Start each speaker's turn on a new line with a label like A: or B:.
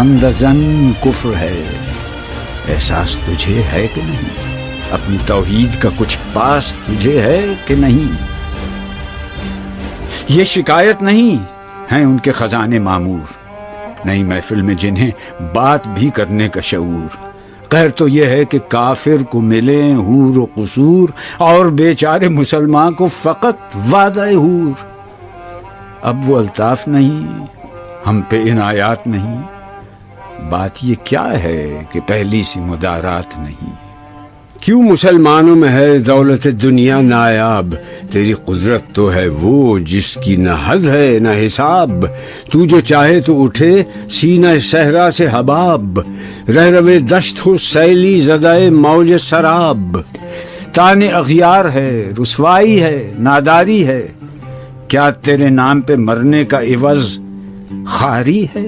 A: اندزن کفر ہے، احساس تجھے ہے کہ نہیں؟ اپنی توحید کا کچھ پاس تجھے ہے کہ نہیں؟ یہ شکایت نہیں ہیں ان کے خزانے معمور، نئی محفل میں جنہیں بات بھی کرنے کا شعور۔ قہر تو یہ ہے کہ کافر کو ملے حور و قصور، اور بیچارے مسلمان کو فقط وعدہ حور۔ اب وہ الطاف نہیں، ہم پہ عنایات نہیں، بات یہ کیا ہے کہ پہلی سی مدارات نہیں۔
B: کیوں مسلمانوں میں ہے دولت دنیا نایاب، تیری قدرت تو ہے وہ جس کی نہ حد ہے نہ حساب۔ تو جو چاہے تو اٹھے سینہ صحرا سے حباب، رہ روے دشت ہو سیلی زدائے موج سراب۔
A: تانے اغیار ہے، رسوائی ہے، ناداری ہے، کیا تیرے نام پہ مرنے کا عوض خواری ہے؟